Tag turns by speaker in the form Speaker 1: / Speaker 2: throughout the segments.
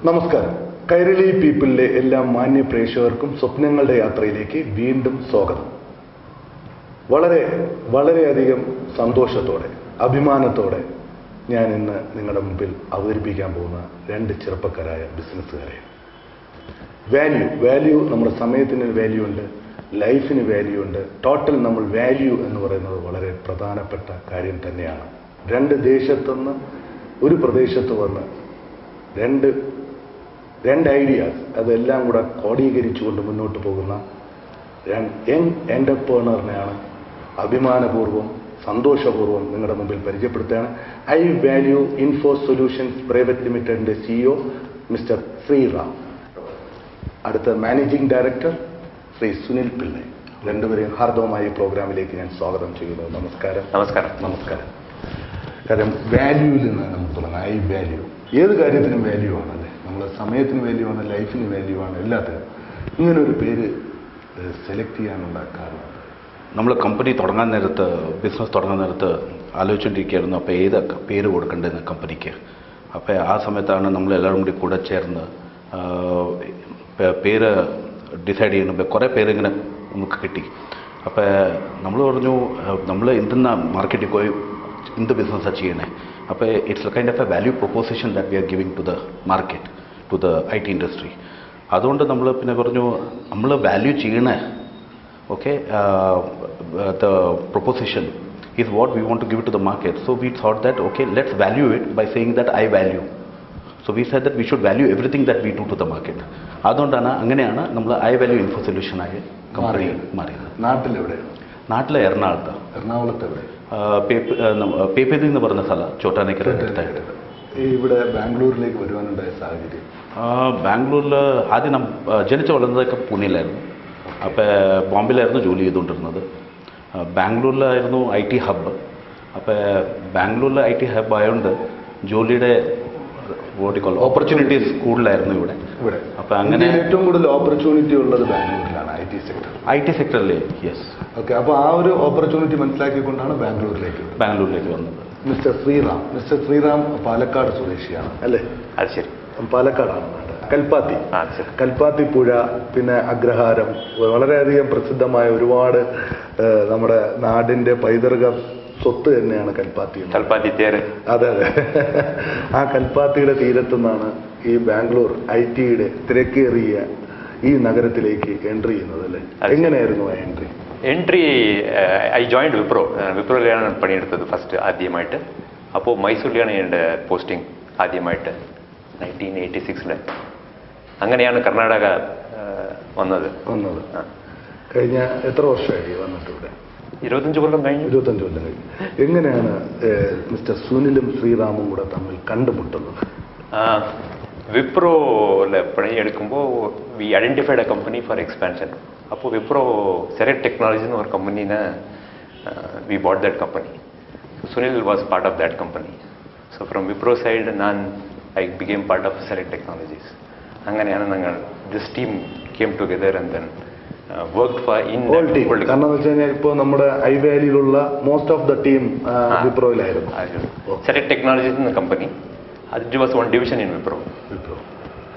Speaker 1: നമസ്കാരം. കൈരളി പീപ്പിളിലെ എല്ലാ മാന്യ പ്രേക്ഷകർക്കും സ്വപ്നങ്ങളുടെ യാത്രയിലേക്ക് വീണ്ടും സ്വാഗതം. വളരെയധികം സന്തോഷത്തോടെ അഭിമാനത്തോടെ ഞാൻ ഇന്ന് നിങ്ങളുടെ മുമ്പിൽ അവതരിപ്പിക്കാൻ പോകുന്ന രണ്ട് ചെറുപ്പക്കാരായ ബിസിനസ്സുകാരെ. വാല്യൂ നമ്മുടെ സമയത്തിന് വാല്യൂ ഉണ്ട്, ലൈഫിന് വാല്യൂ ഉണ്ട്. ടോട്ടൽ നമ്മൾ വാല്യൂ എന്ന് പറയുന്നത് വളരെ പ്രധാനപ്പെട്ട കാര്യം തന്നെയാണ്. രണ്ട് ദേശത്തുനിന്ന് ഒരു പ്രദേശത്ത് വന്ന് രണ്ട് ഐഡിയാസ് അതെല്ലാം കൂടെ കോഡീകരിച്ചുകൊണ്ട് മുന്നോട്ട് പോകുന്ന യങ് എന്റർപ്രണറിനെയാണ് അഭിമാനപൂർവ്വം സന്തോഷപൂർവ്വം നിങ്ങളുടെ മുമ്പിൽ പരിചയപ്പെടുത്തുകയാണ്. IVALUE ഇൻഫോ സൊല്യൂഷൻസ് പ്രൈവറ്റ് ലിമിറ്റഡിന്റെ CEO മിസ്റ്റർ ശ്രീറാം, അടുത്ത മാനേജിംഗ് ഡയറക്ടർ ശ്രീ സുനിൽ പിള്ളൈ. രണ്ടുപേരെയും ഹാർദവമായി പ്രോഗ്രാമിലേക്ക് ഞാൻ സ്വാഗതം ചെയ്യുന്നു. നമസ്കാരം. നമസ്കാരം. കാര്യം വാല്യൂവിൽ നിന്ന് നമുക്ക് തുടങ്ങാം. IVALUE ഏത് കാര്യത്തിനും വാല്യൂ ആണല്ലേ. നമ്മൾ സമയത്തിന് വാല്യൂ ആണ്, ലൈഫിന് വാല്യൂ ആണ്, എല്ലാത്തിനും. ഇങ്ങനൊരു പേര് സെലക്ട് ചെയ്യാനുള്ള കാരണം?
Speaker 2: നമ്മൾ കമ്പനി തുടങ്ങാൻ നേരത്ത്, ബിസിനസ് തുടങ്ങാൻ നേരത്ത് ആലോചിച്ചുകൊണ്ടിരിക്കുകയായിരുന്നു അപ്പോൾ ഏത് പേര് കൊടുക്കേണ്ടതെന്ന് കമ്പനിക്ക്. അപ്പോൾ ആ സമയത്താണ് നമ്മളെല്ലാവരും കൂടെ ചേർന്ന് പേര് ഡിസൈഡ് ചെയ്യുമ്പോൾ കുറേ പേര് ഇങ്ങനെ നമുക്ക് കിട്ടി. അപ്പോൾ നമ്മൾ പറഞ്ഞു നമ്മൾ എന്തെന്നാ മാർക്കറ്റിൽ പോയി എന്ത് ബിസിനസ്സാണ് ചെയ്യണേ. അപ്പോൾ it's kind of a value proposition that we are giving to the market, to the IT industry. അതുകൊണ്ട് നമ്മൾ പിന്നെ പറഞ്ഞു നമ്മൾ വാല്യൂ ചെയ്യണേ. Okay, the proposition is what we want to give it to the market. So we thought that, okay, let's value it by saying that I value. So we said that we should value everything that we do to the market. അതുകൊണ്ടാണ് അങ്ങനെയാണ് നമ്മൾ IVALUE info solution ആയി company മാറിയത്.
Speaker 1: നാട്ടിലെവിടെ?
Speaker 2: നാട്ടിലെ എറണാകുളത്ത്.
Speaker 1: എവിടെ?
Speaker 2: പേപ്പേതി എന്ന് പറഞ്ഞ സ്ഥലം, ചോട്ടാനക്കര അടുത്തായിട്ട്.
Speaker 1: ഇവിടെ ബാംഗ്ലൂരിലേക്ക് വരുവാനുണ്ടായ സാഹചര്യം?
Speaker 2: ബാംഗ്ലൂരിൽ ആദ്യം ജനിച്ചു വളർന്നതൊക്കെ പൂനെയിലായിരുന്നു. അപ്പോൾ ബോംബെയിലായിരുന്നു ജോലി ചെയ്തുകൊണ്ടിരുന്നത്. ബാംഗ്ലൂരിലായിരുന്നു IT ഹബ്ബ്. അപ്പോൾ ബാംഗ്ലൂരിലെ IT ഹബ്ബ് ആയതുകൊണ്ട് ജോലിയുടെ ഓപ്പർച്യൂണിറ്റീസ് കൂടുതലായിരുന്നു ഇവിടെ. അപ്പോൾ അങ്ങനെ
Speaker 1: ഏറ്റവും കൂടുതൽ ഓപ്പർച്യൂണിറ്റി ഉള്ളത് ബാംഗ്ലൂരിലാണ്, IT സെക്ടറിൽ.
Speaker 2: യെസ്.
Speaker 1: ഓക്കെ. അപ്പോൾ ആ ഒരു ഓപ്പർച്യൂണിറ്റി മനസ്സിലാക്കിക്കൊണ്ടാണ് ബാംഗ്ലൂരിലേക്ക് വന്നത്. മിസ്റ്റർ ശ്രീറാം പാലക്കാട് സ്വദേശിയാണ് അല്ലേ?
Speaker 2: അത് ശരി.
Speaker 1: പാലക്കാടാണ്. കൽപ്പാത്തി പുഴ, പിന്നെ അഗ്രഹാരം, വളരെയധികം പ്രസിദ്ധമായ ഒരുപാട് നമ്മുടെ നാടിന്റെ പൈതൃക സ്വത്ത് തന്നെയാണ് കൽപ്പാത്തി തേര്. അതെ. ആ കൽപ്പാത്തിയുടെ തീരത്തുനിന്നാണ് ഈ ബാംഗ്ലൂർ ITയുടെ തിരക്കേറിയ ഈ നഗരത്തിലേക്ക് എൻട്രി ചെയ്യുന്നത് അല്ലേ? എങ്ങനെയായിരുന്നു ആ
Speaker 3: എൻട്രി? ഐ ജോയിൻഡ് വിപ്രോയിലാണ് പണിയെടുത്തത് ഫസ്റ്റ് ആദ്യമായിട്ട്. അപ്പോൾ മൈസൂരിലാണ് എൻ്റെ പോസ്റ്റിംഗ് ആദ്യമായിട്ട് 1986. അങ്ങനെയാണ് കർണാടക വന്നത്.
Speaker 1: കഴിഞ്ഞ എത്ര വർഷമായി വന്നിട്ട് ഇവിടെ?
Speaker 3: 25 കൊല്ലം കഴിഞ്ഞു.
Speaker 1: 25 കൊല്ലം കഴിഞ്ഞു. എങ്ങനെയാണ് മിസ്റ്റർ സുനിലും ശ്രീറാമും കൂടെ തമ്മിൽ കണ്ടുമുട്ടുന്നത്?
Speaker 3: വിപ്രോയിലെ പണിയെടുക്കുമ്പോൾ we identified a company for expansion. അപ്പോൾ വിപ്രോ സെററ്റ് ടെക്നോളജി എന്ന് ഒരു കമ്പനീനെ we bought that company. Sunil was part of that company. So from Wipro side I became part of Select Technologies. അങ്ങനെയാണ് ഞങ്ങൾ this team came together and then worked for in
Speaker 1: കാരണം വെച്ച് കഴിഞ്ഞാൽ ഇപ്പോൾ നമ്മുടെ IVALUEലുള്ള മോസ്റ്റ് ഓഫ് ദ ടീം വിപ്രോയിലായിരുന്നു.
Speaker 3: Select Technologies എന്ന കമ്പനി, അത് was one division in Wipro.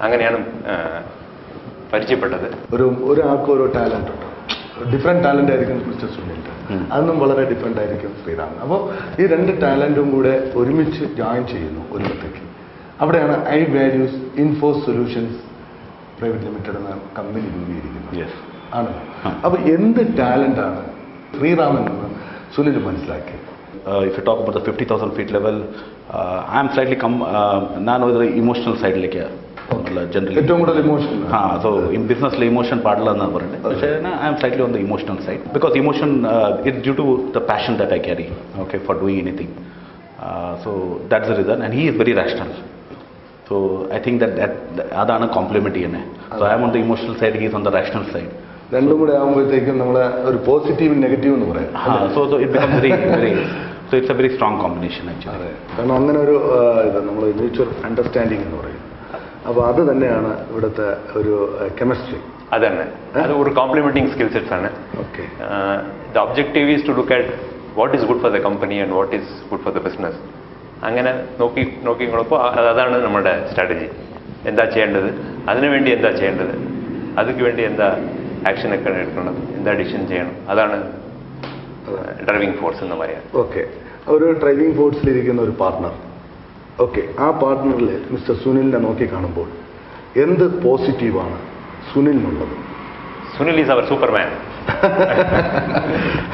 Speaker 3: അങ്ങനെയാണ് പരിചയപ്പെട്ടത്.
Speaker 1: ഒരാൾക്ക് ഓരോ ടാലന്റ് ഉണ്ട്. ഡിഫറെന്റ് ടാലന്റ് ആയിരിക്കും മിസ്റ്റർ സുനിലിന്റെ, അതൊന്നും വളരെ ഡിഫറെന്റ് ആയിരിക്കും ശ്രീറാം. അപ്പോൾ ഈ രണ്ട് ടാലന്റും കൂടെ ഒരുമിച്ച് ജോയിൻ ചെയ്യുന്നു ഒരിടത്തേക്ക്. അവിടെയാണ് IVALUE info solutions private limited എന്ന കമ്പനി രൂപീകരിക്കുന്നത്. ആണ്. അപ്പോൾ എന്ത് ടാലന്റ് ആണ് ശ്രീറാമിൽ നിന്ന് സുനിൽ മനസ്സിലാക്കിയത്?
Speaker 2: If you talk about the 50,000 feet level, I am slightly ನಾನು ಅದರ ಇಮೋಷನಲ್ ಸೈಡ್ലേക്ക് ಜನರಲಿ
Speaker 1: ഏറ്റവും കൂടുതൽ emotion.
Speaker 2: So in business emotion ಪಾಡಲ್ಲ ಅಂತ ಬರುತ್ತೆ. പക്ഷേ I am slightly on the emotional side because emotion it's due to the passion that I carry, okay, for doing anything. So that's the reason, and he is very rational. So I think that അതാണ് complement ചെയ്യുന്നത്. So I am on the emotional side, he is on the rational side.
Speaker 1: രണ്ടും കൂടെ ആകുമ്പോഴത്തേക്കും നമ്മളെ ഒരു positive negative എന്ന് പറയാം.
Speaker 2: So it becomes very so it's a very strong combination actually.
Speaker 1: കാരണം അങ്ങനെ ഒരു നമ്മൾ മ്യൂച്വൽ അണ്ടർസ്റ്റാൻഡിങ് എന്ന് പറയും. അപ്പോൾ അത് തന്നെയാണ് ഇവിടുത്തെ ഒരു കെമിസ്ട്രി.
Speaker 3: അതന്നെ, അത് ഒരു കോംപ്ലിമെന്റിങ് സ്കിൽ സെറ്റ്സ് ആണ്.
Speaker 1: Okay.
Speaker 3: The objective is to look at what is good for the company and what is good for the business. അങ്ങനെ നോക്കിക്കൊള്ളപ്പോൾ അതാണ് നമ്മുടെ സ്ട്രാറ്റജി. എന്താ ചെയ്യേണ്ടത്, അതിനുവേണ്ടി എന്താ ചെയ്യേണ്ടത്, അതിക്ക് വേണ്ടി എന്താ ആക്ഷനൊക്കെ എടുക്കണം, എന്താ ഡിസിഷൻ ചെയ്യണം, അതാണ് ഡ്രൈവിംഗ് ഫോഴ്സ് എന്ന് പറയാം.
Speaker 1: ഓക്കെ, ഒരു ഡ്രൈവിംഗ് ഫോഴ്സിലിരിക്കുന്ന ഒരു പാർട്ട്ണർ, ഓക്കെ, ആ പാർട്ട്ണറിൽ മിസ്റ്റർ സുനിലിനെ നോക്കി കാണുമ്പോൾ എന്ത് പോസിറ്റീവാണ് സുനിലിനുള്ളത്?
Speaker 3: Sunil is our superman.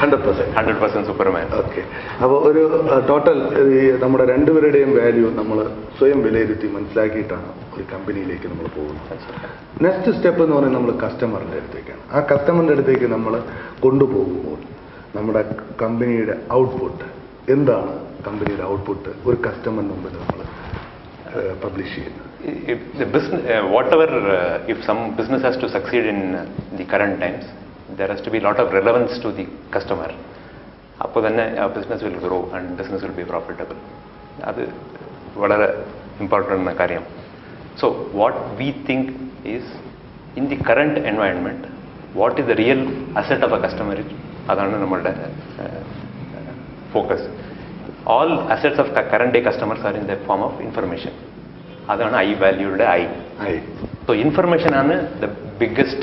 Speaker 1: 100%
Speaker 3: superman.
Speaker 1: Okay, അപ്പോൾ ഒരു ടോട്ടൽ നമ്മുടെ രണ്ടുപേരുടെയും വാല്യൂ നമ്മൾ സ്വയം വിലയിരുത്തി മനസ്സിലാക്കിയിട്ടാണ് ഒരു കമ്പനിയിലേക്ക് നമ്മൾ പോകുന്നത്. നെക്സ്റ്റ് സ്റ്റെപ്പ് എന്ന് പറയുന്നത് നമ്മൾ കസ്റ്റമറിൻ്റെ അടുത്തേക്കാണ്. ആ കസ്റ്റമറിൻ്റെ അടുത്തേക്ക് നമ്മൾ കൊണ്ടുപോകുമ്പോൾ നമ്മുടെ കമ്പനിയുടെ ഔട്ട്പുട്ട് എന്താണ്? കമ്പനിയുടെ ഔട്ട്പുട്ട് ഒരു കസ്റ്റമറിന് മുമ്പിൽ നമ്മൾ പബ്ലിഷ് ചെയ്യുന്നത്.
Speaker 3: If some business has to succeed in the current times, there has to be a lot of relevance to the customer. അപ്പോൾ തന്നെ business will grow and business will be profitable. അത് വളരെ important കാര്യം. So what we think is, in the current environment, what is the real asset of a customer? അതാണ് നമ്മളുടെ focus. All assets of current day customers are in the form of information. അതാണ് IVALUEയുടെ I. So information ആണ് the biggest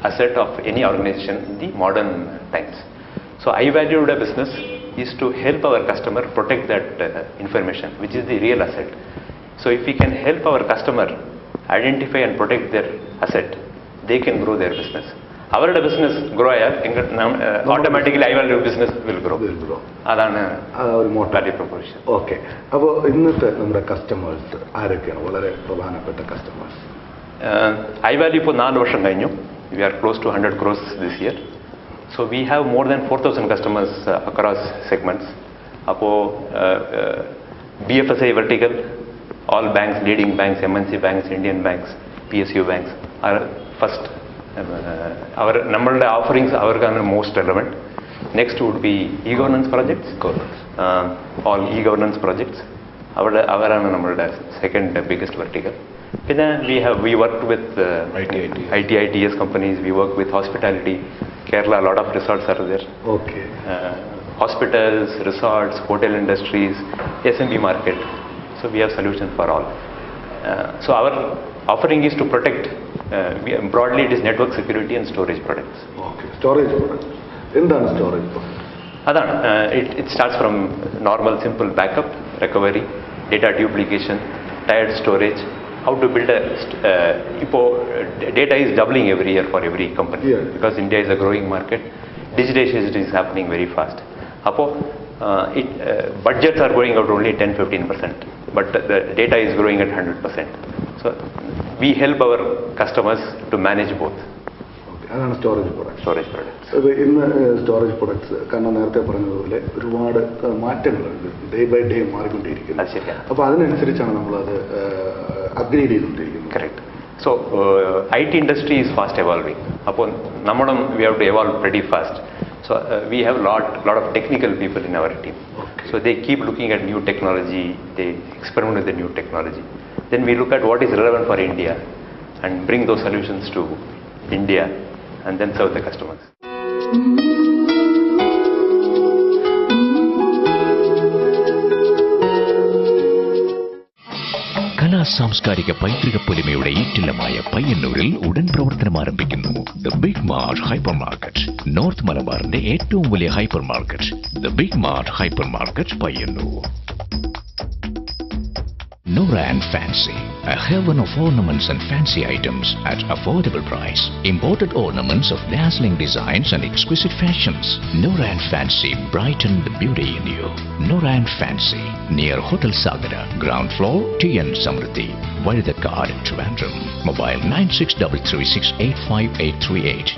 Speaker 3: asset of any organization in the modern times. So IVALUEയുടെ business is to help our customer protect that information, which is the real asset. So if we can help our customer identify and protect their asset, they can grow their business. അവരുടെ business grow ആയാൽ automatically IVALUE business will grow. അതാണ്
Speaker 1: ഒരു
Speaker 3: value proposition.
Speaker 1: Okay, അപ്പോൾ ഇന്നത്തെ നമ്മുടെ customers ആരൊക്കെയാണ് വളരെ പ്രധാനപ്പെട്ട കസ്റ്റമേഴ്സ്?
Speaker 3: IVALUE ഇപ്പോൾ 4 വർഷം കഴിഞ്ഞു. We are close to 100 crores this year. So we have more than 4,000 customers across segments. അപ്പോൾ BFSI vertical, all banks, leading banks, MNC banks, Indian banks, PSU banks are first. നമ്മളുടെ offerings അവർക്കാണ് most relevant. Next would be e-governance projects, all e-governance projects. അവരാണ് നമ്മളുടെ second biggest vertical. പിന്നെ we work with ITS companies, we work with hospitality. Kerala, a lot of resorts are there.
Speaker 1: Okay.
Speaker 3: Hospitals, resorts, hotel industries, SMB market. So we have solutions for all. So our offering is to protect, broadly it is network security and storage products.
Speaker 1: Okay, storage products. എന്താണ് storage products?
Speaker 3: അതാണ് it starts from normal simple backup, recovery, data duplication, tied storage, how to build a data is doubling every year for every company.
Speaker 1: Yeah.
Speaker 3: Because India is a growing market, digitization is happening very fast. Appo budgets are going out only 10-15%, but the data is growing at 100%. So we help our customers to manage both.
Speaker 1: അതാണ് storage products.
Speaker 3: Storage products.
Speaker 1: അപ്പോൾ ഇന്ന് storage products കാരണം നേരത്തെ പറഞ്ഞതുപോലെ ഒരുപാട് മാറ്റങ്ങളുണ്ട്, day by day മാറിക്കൊണ്ടിരിക്കുന്നത്.
Speaker 3: അത് ശരിയാണ്.
Speaker 1: അപ്പോൾ അതിനനുസരിച്ചാണ് നമ്മളത് അപ്ഗ്രേഡ് ചെയ്തുകൊണ്ടിരിക്കുന്നത്.
Speaker 3: Correct. So IT industry is fast evolving. അപ്പോൾ നമ്മളും we have to evolve pretty fast. So we have lot of technical people in our team.
Speaker 1: Okay.
Speaker 3: So they keep looking at new technology, they experiment with the new technology. Then we look at what is relevant for India and bring those solutions to India and then serve the customers.
Speaker 4: കലാ സാംസ്കാരിക പൈതൃക പൊലിമയുടെ ഈറ്റില്ലമായ പയ്യന്നൂരിൽ ഉടൻ പ്രവർത്തനം ആരംഭിക്കുന്നു the Big Mart hypermarket. North മലബാറിന്റെ ഏറ്റവും വലിയ hypermarket the Big Mart hypermarket Payyanur. Nora and Fancy, a heaven of ornaments and fancy items at affordable price. Imported ornaments of dazzling designs and exquisite fashions. Nora and Fancy, brighten the beauty in you. Nora and Fancy, near Hotel Sagara, ground floor, TN Samriddhi, Vaidakad, Trivandrum. Mobile 9633685838.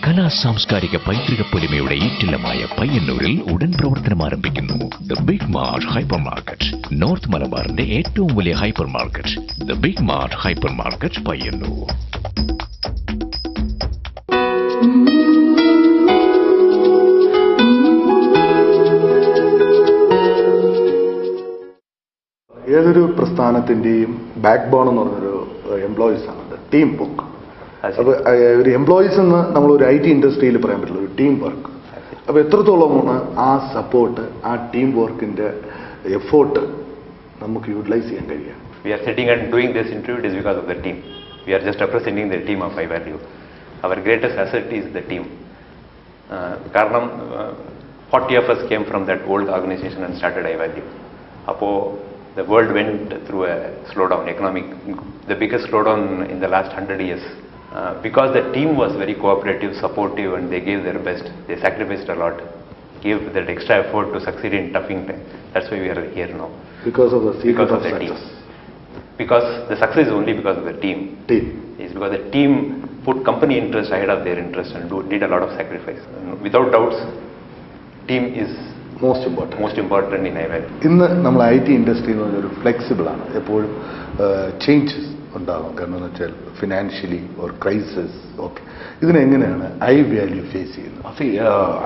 Speaker 4: കലാ സാംസ്കാരിക പൈതൃക പൊലിമയുടെ ഈറ്റില്ലമായ പയ്യന്നൂരിൽ ഉടൻ പ്രവർത്തനം ആരംഭിക്കുന്നു the Big Mart hypermarket. North മലബാറിന്റെ ഏറ്റവും വലിയ hypermarket the Big Mart hypermarket Payyanur.
Speaker 1: ഏതൊരു പ്രസ്ഥാനത്തിന്റെയും ബാക്ക് ബോൺ എന്ന് പറഞ്ഞൊരു എംപ്ലോയീസ് ആണ്, ടീം വർക്ക്. അപ്പോൾ ഒരു എംപ്ലോയീസ് എന്ന് നമ്മൾ ഒരു IT ഇൻഡസ്ട്രിയിൽ പറയാൻ പറ്റില്ല, ഒരു ടീം വർക്ക്. അപ്പോൾ എത്രത്തോളമാണ് ആ സപ്പോർട്ട്, ആ ടീം വർക്കിന്റെ എഫേർട്ട് നമുക്ക് യൂട്ടിലൈസ് ചെയ്യാൻ കഴിയുക?
Speaker 3: we are sitting and doing this interview, it is because of the team. We are just representing the team of IVALUE. Our greatest asset is the team. Karanam, 40 of us came from that old organization and started IVALUE. Apo, the world went through a slowdown, the biggest slowdown in the last 100 years. Because the team was very cooperative, supportive, and they gave their best. They sacrificed a lot, gave that extra effort to succeed in toughing time. That's why we are here now.
Speaker 1: Because of the secret of
Speaker 3: the
Speaker 1: success.
Speaker 3: team. Because the success is only because of the team. It's because the team put company interest ahead of their interest and did a lot of sacrifice. And without doubts, team is
Speaker 1: most important
Speaker 3: in IVALUE.
Speaker 1: ഇന്ന് നമ്മൾ IT ഇൻഡസ്ട്രിയിൽ ഒരു flexible ആണ്. എപ്പോഴും changes ഉണ്ടാകും. കാരണം എന്ന് വെച്ചാൽ ഫിനാൻഷ്യലി ഓർ ക്രൈസിസ് ഓക്കെ. ഇതിനെങ്ങനെയാണ് IVALUE ഫേസ് ചെയ്യുന്നത്?
Speaker 2: See,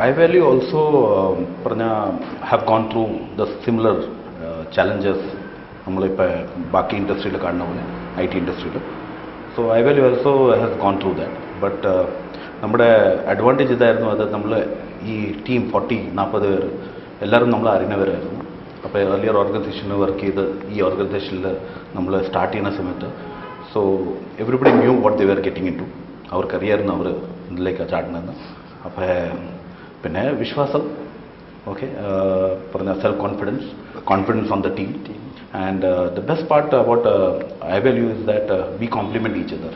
Speaker 2: IVALUE also have gone through the similar challenges നമ്മളിപ്പോൾ ബാക്കി ഇൻഡസ്ട്രിയിൽ കാണുന്ന പോലെ IT ഇൻഡസ്ട്രിയിൽ. So IVALUE also has gone through that. But നമ്മുടെ അഡ്വാൻറ്റേജ് ഇതായിരുന്നു, അത് നമ്മൾ ഈ ടീം 40-40 പേർ എല്ലാവരും നമ്മൾ അറിയുന്നവരായിരുന്നു. അപ്പോൾ ഏർലിയർ ഓർഗനൈസേഷനിൽ വർക്ക് ചെയ്ത് ഈ ഓർഗനൈസേഷനിൽ നമ്മൾ സ്റ്റാർട്ട് ചെയ്യുന്ന സമയത്ത് so everybody knew what they were getting into. അവർക്കറിയായിരുന്നു അവർ ഇതിലേക്ക് ചാടുന്നതെന്ന്. അപ്പോൾ പിന്നെ വിശ്വാസം, ഓക്കെ, പറഞ്ഞ self confidence on the team. And the best part about IVALUE is that we complement each other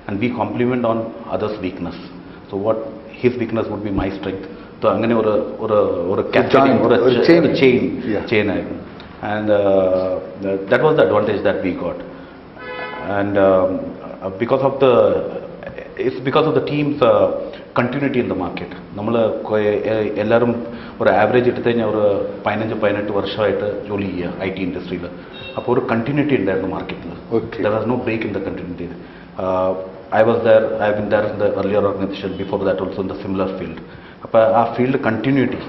Speaker 2: and we complement on others' weakness. So what his weakness would be my strength. So angane or cascading or a chain ആയിരുന്നു. And that was the advantage that we got. And because of the team's continuity in the market. നമ്മൾ എല്ലാവരും ഒരു average എടുത്തു കഴിഞ്ഞാൽ ഒരു 15-18 വർഷമായിട്ട് ജോലി ചെയ്യുക IT ഇൻഡസ്ട്രിയിൽ. അപ്പോൾ ഒരു കണ്ടിന്യൂറ്റി ഉണ്ടായിരുന്നു മാർക്കറ്റിൽ. There was no break in the continuity. I have been there in the earlier organization, before that also in the similar field. അപ്പോൾ ആ field continuity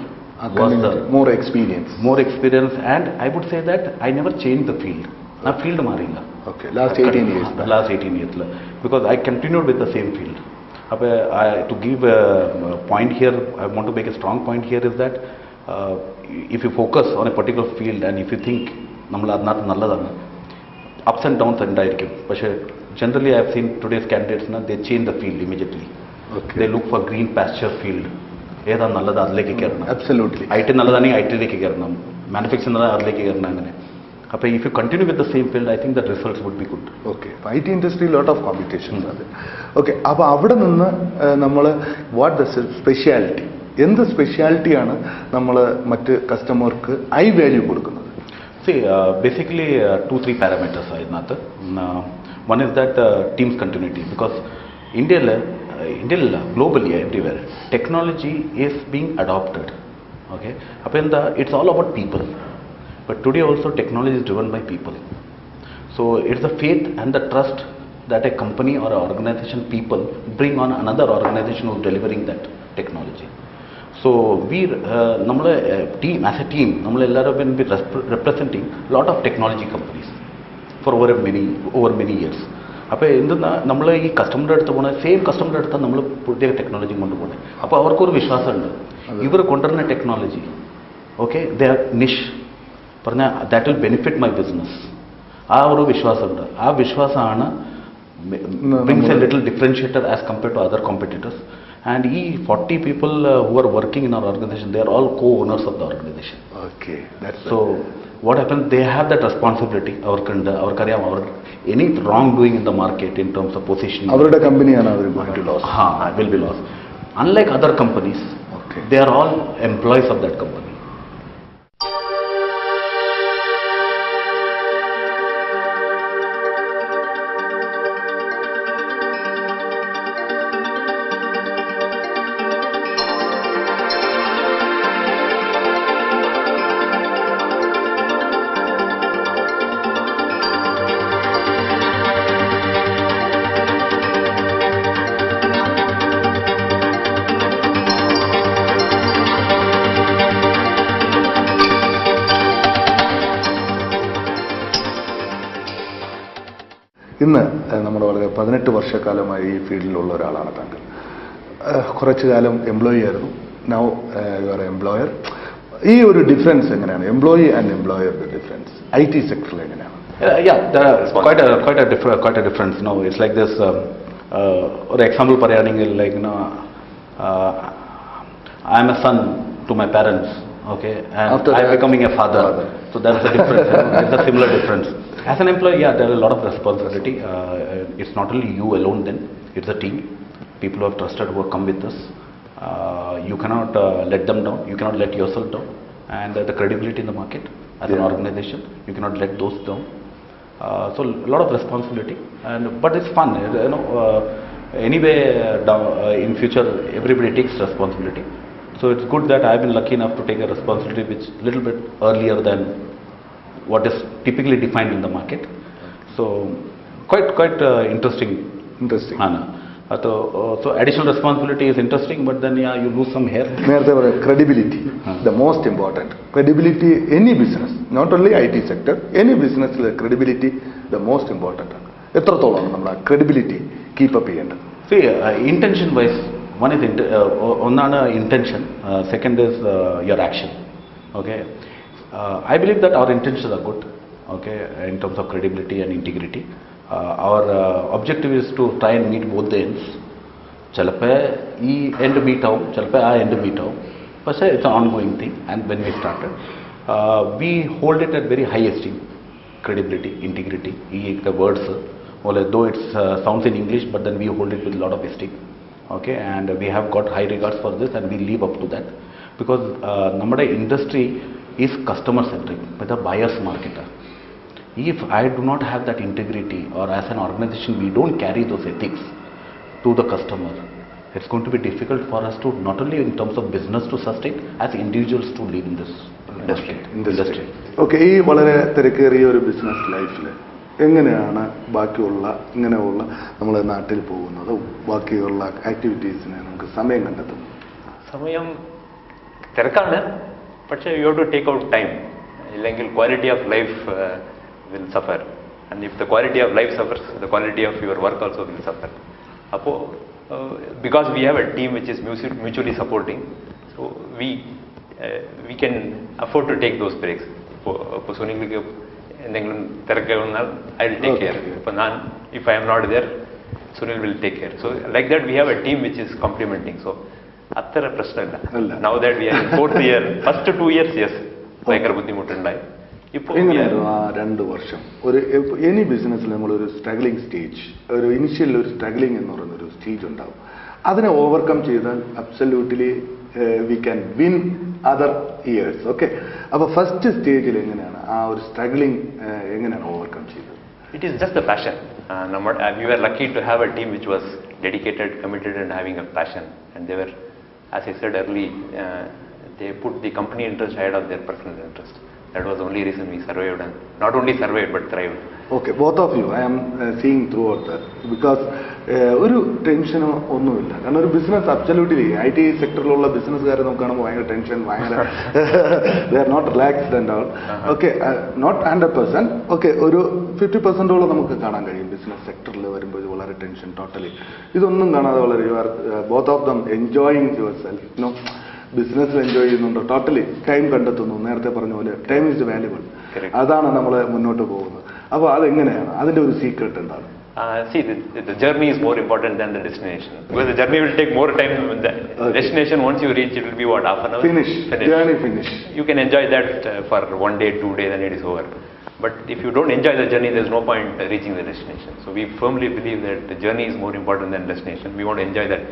Speaker 2: was the
Speaker 1: more experience,
Speaker 2: and I would say that I never changed the field. ആ field മാറിയില്ല.
Speaker 1: Okay, last 18 years.
Speaker 2: Because I continued with the same field. To give a point here, I want to make a strong point here is that if you focus on a particular field and if you think നമ്മൾ അതിനകത്ത് നല്ലതാണ്, ups and downs ഉണ്ടായിരിക്കും. പക്ഷേ generally I have seen today's candidates, they change the field immediately. They look for green pasture field. ഏതാ നല്ലത് അതിലേക്ക് കയറണം.
Speaker 1: Absolutely.
Speaker 2: IT നല്ലതാണെങ്കിൽ IT-ലേക്ക് കയറണം, മാനുഫാക്ചറിംഗ് നല്ലതാണ് അതിലേക്ക് കയറണം. അങ്ങനെ അപ്പോൾ if you continue with the same field, I think that results would be good.
Speaker 1: Okay. IT industry lot of competitions are there. Okay. അപ്പോൾ അവിടെ നിന്ന് നമ്മൾ what the specialty, എന്ത് സ്പെഷ്യാലിറ്റിയാണ് നമ്മൾ മറ്റ് കസ്റ്റമർക്ക് IVALUE കൊടുക്കുന്നത്?
Speaker 2: See, basically 2-3 parameters അതിനകത്ത്. One is that team's continuity, because India globally everywhere technology is being adopted. Okay. അപ്പോൾ എന്താ, it's all about people. But today also technology is driven by people. So it's the faith and the trust that a company or an organization people bring on another organization who is delivering that technology. So we team, as a team, we will be representing a lot of technology companies for over many years. അപ്പോൾ എന്തെന്നാ നമ്മൾ ഈ കസ്റ്റമറുടെ അടുത്ത് പോകണ same കസ്റ്റമറുടെ അടുത്താണ് നമ്മൾ പുതിയ technology കൊണ്ടുപോകണേ. അപ്പോൾ അവർക്കൊരു വിശ്വാസമുണ്ട് ഇവർ കൊണ്ടുവരുന്ന ടെക്നോളജി, ഓക്കെ, ദേ ആർ നിഷ് പറഞ്ഞാൽ that will benefit my business. ആ ഒരു വിശ്വാസമുണ്ട്. ആ വിശ്വാസമാണ് brings a little differentiator as compared to other competitors. And 40 people who are working in our organization, they are all co-owners of the organization.
Speaker 1: Okay, that's
Speaker 2: so what happens, they have that responsibility. Any wrongdoing in the market in terms of positioning,
Speaker 1: our company going to lose.
Speaker 2: Will be lost. Unlike other companies,
Speaker 1: okay,
Speaker 2: they are all employees of that company.
Speaker 1: ഇന്ന് നമ്മൾ വളരെ 18 വർഷക്കാലമായി ഈ ഫീൽഡിലുള്ള ഒരാളാണ് താങ്കൾ. കുറച്ചു കാലം employee ആയിരുന്നു. Now you are employer. ഈ ഒരു ഡിഫറൻസ് എങ്ങനെയാണ്, എംപ്ലോയി ആൻഡ് എംപ്ലോയറുടെ ഡിഫറൻസ് IT സെക്ടറിൽ എങ്ങനെയാണ്?
Speaker 2: Yeah, there are quite a difference. You know, it's like this. Or example, like I am a son to my parents. Okay, and
Speaker 1: After
Speaker 2: I'm
Speaker 1: that,
Speaker 2: becoming a father. So that's the difference. It's a similar difference. As an employee, yeah, there are a lot of responsibility. It's not only you alone. Then it's a team. People who have trusted who have come with us. You cannot let them down. You cannot let yourself down. And the credibility in the market as an organization, you cannot let those down. So a lot of responsibility, but it's fun. Anyway, in future, everybody takes responsibility. So it's good that I've been lucky enough to take a responsibility which a little bit earlier than what is typically defined in the market. So quite interesting. Hana. So additional responsibility is interesting, but then yeah, you lose some hair.
Speaker 1: Credibility, the most important. Credibility, any business, not only IT sector, any business, credibility, the most important. Credibility, keep up here.
Speaker 2: See, intention wise, one is intention, second is your action. Okay, I believe that our intentions are good. Okay, in terms of credibility and integrity. Our objective is to try and meet both the ends. Chalape e end meet out, chalape a end meet out. But it's an ongoing thing. And when we started, we hold it at very high esteem. Credibility, integrity, the words. Though it sounds in English, but then we hold it with a lot of esteem. Okay, and we have got high regards for this, and we live up to that because our industry is customer centric, with a buyer's marketer. If I do not have that integrity, or as an organization we don't carry those ethics to the customer, it's going to be difficult for us to, not only in terms of business to sustain, as individuals to live in this industry.
Speaker 1: Okay, ഈ വളരെ തിരക്കേറിയ ഒരു business ലൈഫിൽ എങ്ങനെയാണ് ബാക്കിയുള്ള ഇങ്ങനെയുള്ള നമ്മൾ നാട്ടിൽ പോകുന്നതും ബാക്കിയുള്ള ആക്ടിവിറ്റീസിനെ നമുക്ക് സമയം കണ്ടെത്തും?
Speaker 3: സമയം തിരക്കാണ്, പക്ഷേ you have to take out time. ഇല്ലെങ്കിൽ quality of life will suffer, and if the quality of life suffers, the quality of your work also will suffer. Because we have a team which is mutually supporting, so we can afford to take those breaks. I'll take care. If I am not there, Sunil will take care. So like that we have a team which is complementing. So now that we are in fourth year, first 2 years, yes, ഭയങ്കര ബുദ്ധിമുട്ടുണ്ടായി.
Speaker 1: എങ്ങനെയായിരുന്നു ആ 2 വർഷം? Any ബിസിനസ്സിൽ നമ്മളൊരു struggling stage, ഒരു initial ഒരു struggling എന്ന് പറയുന്നൊരു സ്റ്റേജ് ഉണ്ടാവും. അതിനെ ഓവർകം ചെയ്താൽ absolutely we can win other years. Okay, അപ്പോൾ ഫസ്റ്റ് സ്റ്റേജിൽ എങ്ങനെയാണ് ആ ഒരു സ്ട്രഗ്ലിംഗ് എങ്ങനെയാണ് ഓവർകം ചെയ്തത്?
Speaker 3: It is just a passion. We were lucky to have a team which was dedicated, committed, and having a passion. And they were, as I said earlier, they put the company interest ahead of their personal interest. That was the only reason we survived, and not only survived but thrived.
Speaker 1: Okay, both of you, I am seeing throughout that, because ഒരു ടെൻഷനോ ഒന്നുമില്ല. കാരണം ഒരു business absolutely IT സെക്ടറിലുള്ള ബിസിനസ്സുകാരെ നമുക്ക് കാണുമ്പോൾ ഭയങ്കര tension, ഭയങ്കര they are not relaxed and all. Okay, not 100%. Okay, ഒരു 50% നമുക്ക് കാണാൻ കഴിയും ബിസിനസ് സെക്ടറിൽ വരുമ്പോൾ വളരെ ടെൻഷൻ ടോട്ടലി. ഇതൊന്നും കാണാതെ വളരെ you are both of them enjoying yourself, no business enjoy ചെയ്യുന്നുണ്ടോ, ടോട്ടലി ടൈം കണ്ടെത്തുന്നു. നേരത്തെ പറഞ്ഞ പോലെ ടൈം ഈസ് വാല്യുബിൾ. അതാണ് നമ്മൾ മുന്നോട്ട് പോകുന്നത്. അപ്പോൾ അതെങ്ങനെയാണ്, അതിന്റെ ഒരു സീക്രട്ട് എന്താണ്?
Speaker 3: See, the journey is more important than the destination, because the journey will take more time than the destination. Once you reach, it will be what, half an hour?
Speaker 1: Finish. Journey finish.
Speaker 3: You can enjoy that for 1 day, 2 days, and it is over. But if you don't enjoy the journey, there's no point reaching the destination. So we firmly believe that the journey is more important than destination. We want to enjoy that.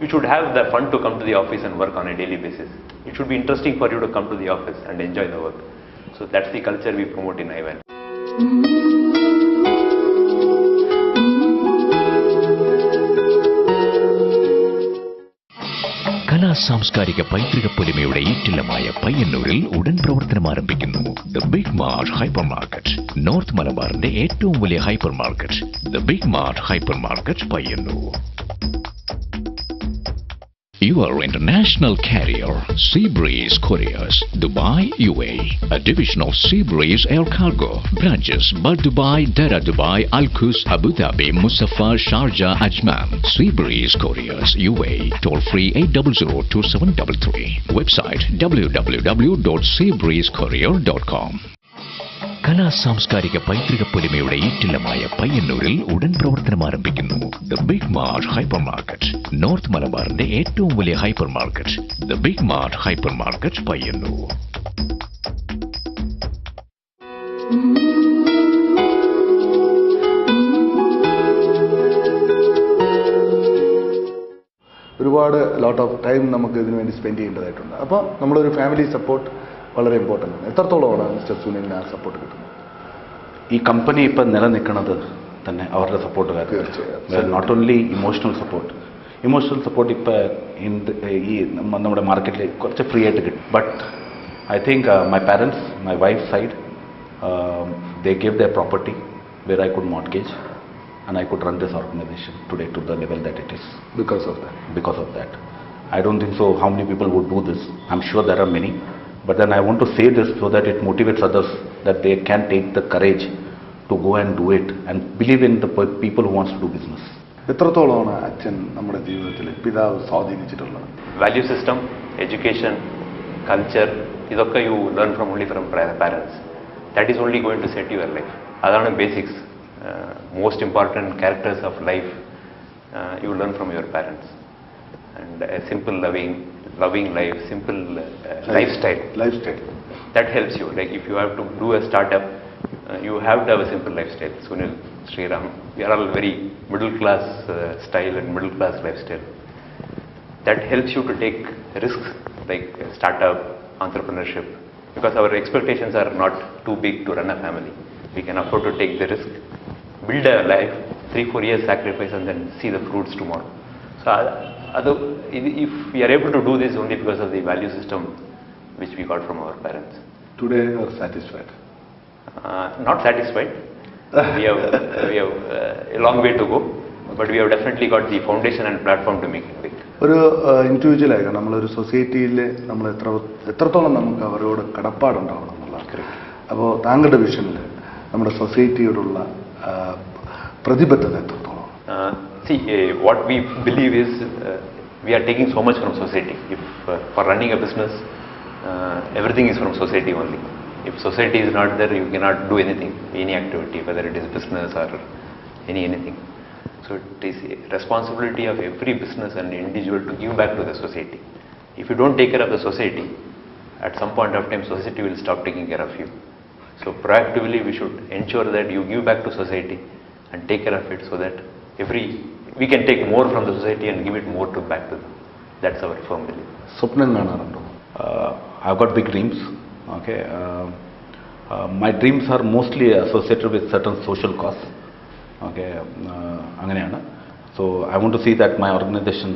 Speaker 3: You should have the fun to come to the office and work on a daily basis. It should be interesting for you to come to the office and enjoy the work. So that's the culture we promote in IVALUE.
Speaker 4: കലാ സാംസ്കാരിക പൈതൃക പൊലിമയുടെ ഈറ്റില്ലമായ പയ്യന്നൂരിൽ ഉടൻ പ്രവർത്തനം ആരംഭിക്കുന്നു. The Big Mart hypermarket, north മലബാറിന്റെ ഏറ്റവും വലിയ hypermarket. The Big Mart hypermarket Payyanur. Your international carrier, Seabreeze Couriers, Dubai, UAE, a division of Seabreeze Air Cargo. Branches: Bud Dubai, Dera Dubai, Al Quds, Abu Dhabi, Musafa, Sharjah, Ajman. Seabreeze Couriers, UAE, toll free 800-2733. Website: www.seabreezecourier.com. കലാ സാംസ്കാരിക പൈതൃക പൊലിമയുടെ ഈറ്റില്ലമായ പയ്യന്നൂരിൽ ഉടൻ പ്രവർത്തനം ആരംഭിക്കുന്നു. The Big Mart hypermarket, north മലബാറിന്റെ ഏറ്റവും വലിയ hypermarket. The Big Mart hypermarket, Payyanur.
Speaker 1: ഒരുപാട് ലോട്ട് ഓഫ് ടൈം നമുക്ക് ഇതിനു വേണ്ടി സ്പെൻഡ് ചെയ്യേണ്ടതായിട്ടുണ്ട്. അപ്പോൾ നമ്മളൊരു ഫാമിലി സപ്പോർട്ട് വളരെ ഇമ്പോർട്ടൻ്റ് ആണ്. എത്രത്തോളമാണ് മിസ്റ്റർ സുനിലിന് ആ സപ്പോർട്ട് കിട്ടുന്നത്?
Speaker 2: ഈ കമ്പനി ഇപ്പം നിലനിൽക്കുന്നത് തന്നെ അവരുടെ സപ്പോർട്ട്
Speaker 1: തീർച്ചയായും.
Speaker 2: നോട്ട് ഓൺലി ഇമോഷണൽ സപ്പോർട്ട് ഇപ്പോൾ ഈ നമ്മുടെ മാർക്കറ്റിൽ കുറച്ച് ഫ്രീ ആയിട്ട് കിട്ടും. But I think my parents, my wife side, they gave their property where I could mortgage and I could run this organization today to the level that it is.
Speaker 1: Because of that. I don't think so how many people would do this. I'm sure there are many. But then I want to say this so that it motivates others that they can take the courage to go and do it and believe in the people who wants to do business. എത്രത്തോളമാണ് അച്ഛൻ നമ്മുടെ ജീവിതത്തിൽ പിതാവ് സ്വാധീനിച്ചിട്ടുള്ളത്?
Speaker 3: Value system, education, culture, ഇതൊക്കെ you learn only from parents. That is only going to set your life. അതാണ് basics. Most important characters of life you learn from your parents. And a simple loving life, simple lifestyle. That helps you. Like if you have to do a startup, you have to have a simple lifestyle. Sunil, Sriram, we are all very middle class style and middle class lifestyle. That helps you to take risks like startup, entrepreneurship, because our expectations are not too big to run a family. We can afford to take the risk, build a life, 3-4 years sacrifice, and then see the fruits tomorrow. So if we are able to do this only because of the value system which we got from our parents.
Speaker 1: Today you are satisfied?
Speaker 3: Not satisfied. we have a long way to go, but we have definitely got the foundation and platform to make it big.
Speaker 1: ഒരു ഇൻഡിവിജ്വലായി നമ്മളൊരു സൊസൈറ്റിയിൽ നമ്മൾ എത്രത്തോളം നമുക്ക് അവരോട് കടപ്പാടുണ്ടാവണം എന്നുള്ളതാണ്. അപ്പോൾ താങ്കളുടെ വിഷനിൽ നമ്മുടെ സൊസൈറ്റിയോടുള്ള പ്രതിബദ്ധത എത്രത്തോളം?
Speaker 3: What we believe is we are taking so much from society. If for running a business, everything is from society only. If society is not there, you cannot do anything, any activity, whether it is business or anything. So it is a responsibility of every business and individual to give back to the society. If you don't take care of the society, at some point of time society will stop taking care of you. So proactively we should ensure that you give back to society and take care of it, so that we can take more from the society and give it more back to them. That's our firm belief.
Speaker 1: സ്വപ്നം കാണാറുണ്ടോ?
Speaker 2: I've got big dreams. Okay, my dreams are mostly associated with certain social cause. Okay, അങ്ങനെയാണ്. So I want to see that my organization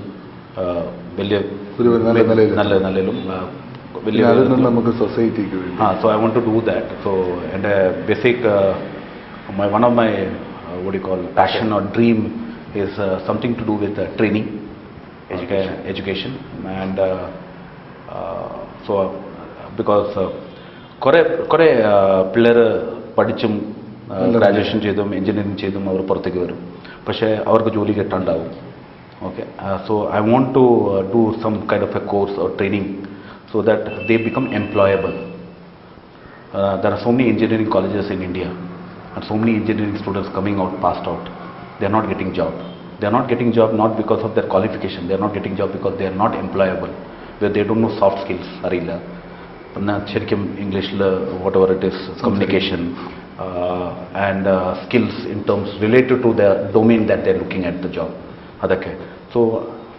Speaker 2: വലിയ നല്ല നിലയിലും
Speaker 1: നമുക്ക് സൊസൈറ്റിക്ക് വേണ്ടി.
Speaker 2: So I want to do that. So and basic one of my what do you call passion or dream is something to do with training, education, and so because കുറേ പിള്ളേർ പഠിച്ചും graduation ചെയ്തും എഞ്ചിനീയറിംഗ് ചെയ്തും അവർ പുറത്തേക്ക് വരും, പക്ഷേ അവർക്ക് ജോലി കിട്ടാണ്ടാവും. Okay, so I want to do some kind of a course or training so that they become employable. There are so many engineering colleges in India and so many engineering students coming out, passed out. They are not getting job. They are not getting job not because of their qualification. They are not getting job because they are not employable. Where they don't know soft skills. അറിയില്ല, പിന്നെ ശരിക്കും ഇംഗ്ലീഷിൽ whatever it is, communication and skills in terms related to their domain that they are looking at the job. അതൊക്കെ. So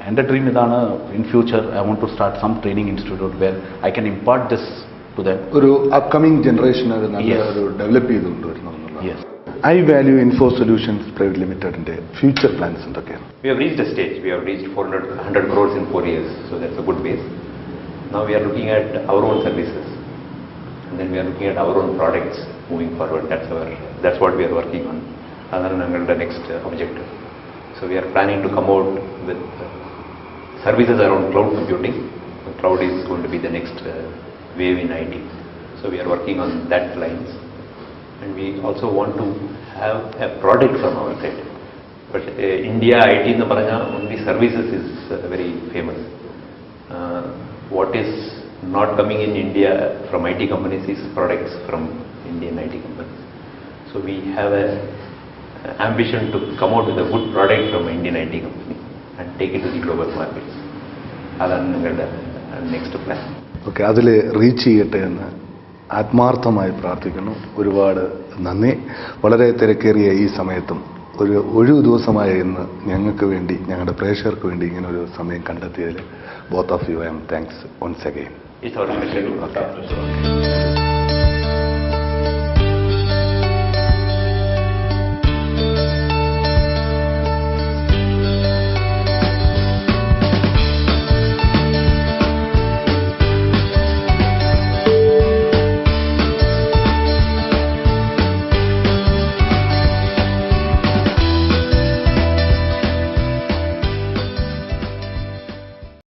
Speaker 2: എൻ്റെ dream ഇതാണ്. In future I want to start some training institute where I can impart this to them.
Speaker 1: ഒരു upcoming generation അത് നല്ല ഒരു develop ചെയ്തുകൊണ്ടുവരണം എന്നുള്ളത്.
Speaker 2: Yes.
Speaker 1: IVALUE Info Solutions Private Limitedന്റെ ഫ്യൂച്ചർ പ്ലാൻസ് എന്തൊക്കെയാണ്?
Speaker 3: We have reached a stage. We have reached 100 crores in 4 years. So that's a good base. Now we are looking at our own services, and then we are looking at our own products moving forward. That's what we are working on. That's the next objective. So we are planning to come out with services around cloud computing. Cloud is going to be the next wave in IT. So we are working on that lines, and we also want to have a product from our side. But India IT in the paranja only services is very famous. What is not coming in India from IT companies is products from Indian IT companies. So we have a ambition to come out with a good product from Indian IT company and take it to the global markets. അതാണ് നിങ്ങളുടെ next plan.
Speaker 1: Okay, അതിൽ reach ചെയ്യട്ടെ എന്ന് ആത്മാർത്ഥമായി പ്രാർത്ഥിക്കുന്നു. ഒരുപാട് നന്ദി. വളരെ തിരക്കേറിയ ഈ സമയത്തും ഒരു ഒഴിവു ദിവസമായ ഇന്ന് ഞങ്ങൾക്ക് വേണ്ടി, ഞങ്ങളുടെ പ്രേക്ഷകർക്ക് വേണ്ടി ഇങ്ങനെ ഒരു സമയം കണ്ടെത്തിയതിൽ both of you I'm thanks once again.
Speaker 3: It's our pleasure. Okay.